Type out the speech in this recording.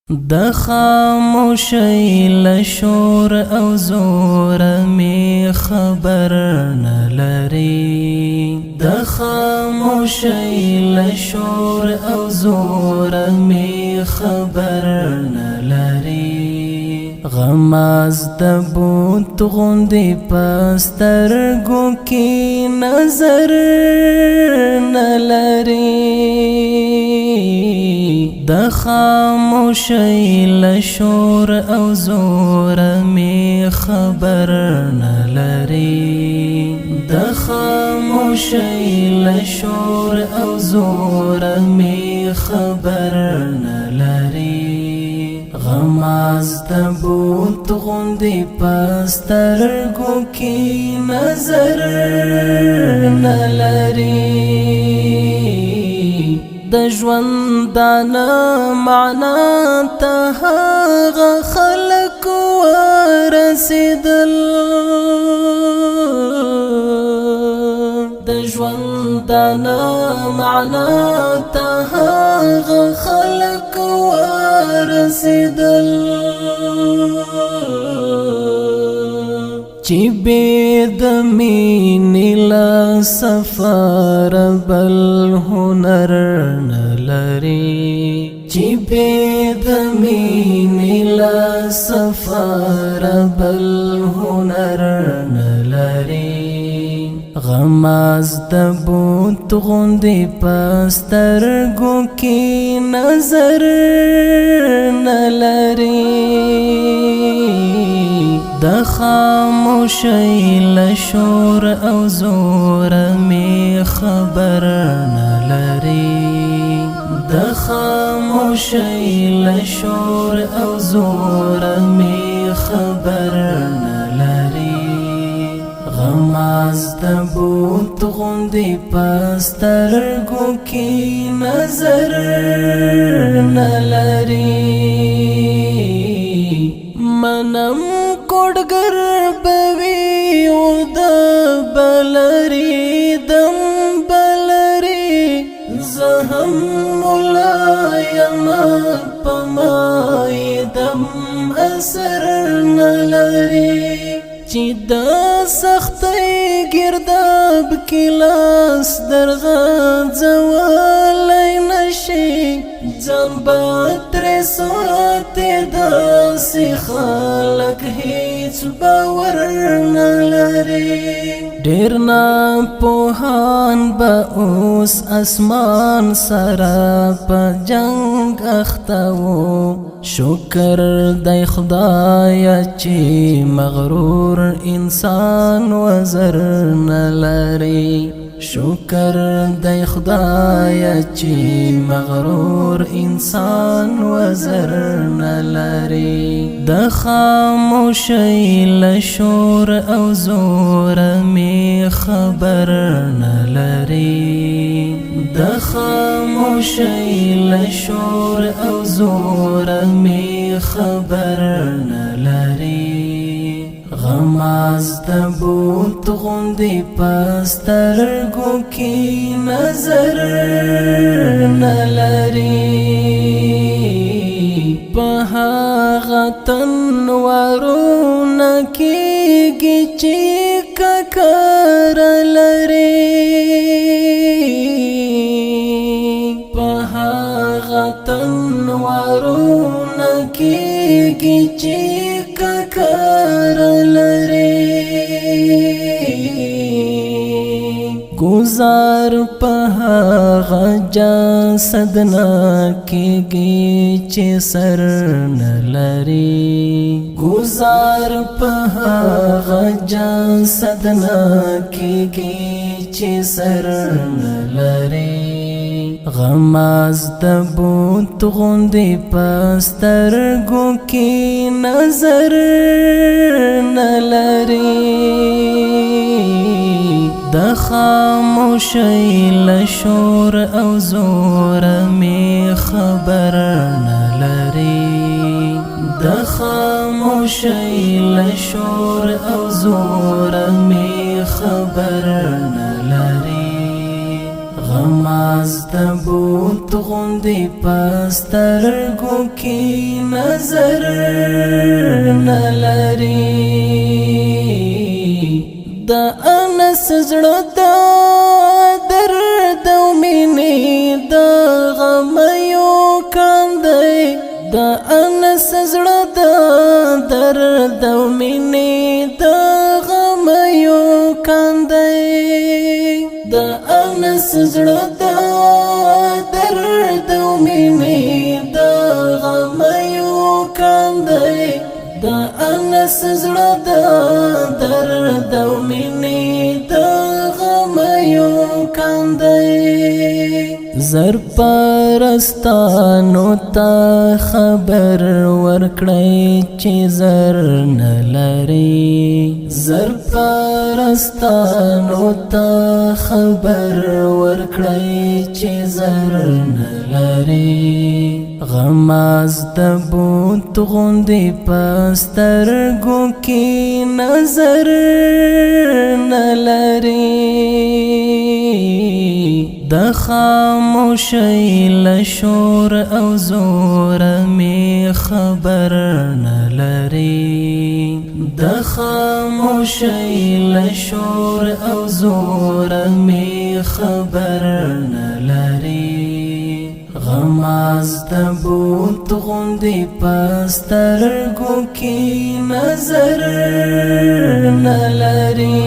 د خاموشۍ له شور او زور می خبر نه لري د خاموشۍ له شور او زور می خبر نه لري غماز د بوت غوندې پسترګو کې نظر نه لري د خاموشۍ له شور او زور می خبر نه لري د خاموشۍ له شور او زور می خبر نه لري غماز د بوت غوندې پسترګو کې نظر نه لري د ژوندانه معنا ته هغه خلک ورسېدل د ژوندانه معنا ته هغه خلک ورسېدل چې بې د مینې له سفر بل هنر نه لري چې بې د مینې له سفر بل هنر نه لري غماز د بوت غوندې پسترګو کې نظر نه لري د خاموشۍ له شور او زور می خبر نه لري د خاموشۍ له شور او زور می خبر نه لري غماز د بوت غوندې پسترګو کې نظر نه لري منم کوډګر بوي او د بلري دم بلري زهم ملایم پمای دم اثر نلري چې د سختۍ گرداب کې لاس درغځولی نشي ځان به ترې ساتې داسې خلک هیڅ باور نه لري ډېر ناپوهان به اوس اسمان سره په جنګ اخته وو شکر دی خدایه چې مغرور انسان وزر نه لري شکر دی خدایه چې مغرور انسان وزر نه لري د خاموشۍ له شور او زور می خبر نه لري د خاموشۍ له شور او زور می خبر نه لري غماز د بوت غوندې پسترګو کې نظر نه لري په هغه تنورونه کېږي چې ککر لري په هغه تنورونه کېږي چې ککر لري گزار په هغه جسد نه کېږي چې سر نه لري گزار په هغه جسد نه کېږي چې سر نه لري غماز د بوت غوندې پسترګو کې نظر نه لري د خاموشۍ له شور او زور می خبر نه لري د خاموشۍ له شور او زور می خبر نه لري غماز د بوت غوندې پسترګو کې نظر نلري د انس زړه د درد او مینې د غم یو کاندی د انس زړه د درد او مینې د غم یو کاندی د انس زړه د درد او مینې د غم یو کاندی د انس زړه د درد او مینې د غم یو کاندی زر پرستانو ته خبر ورکړی چې زر نلري زر پرستانو ته خبر ورکړی چې زر نلري غماز د بوت غوندې پسترګو کې نظر نلري د خاموشۍ له شور او زور می خبر نلري د خاموشۍ له شور او زور می خبر نلري غماز د بوت غوندې پسترګو کې نظر نلري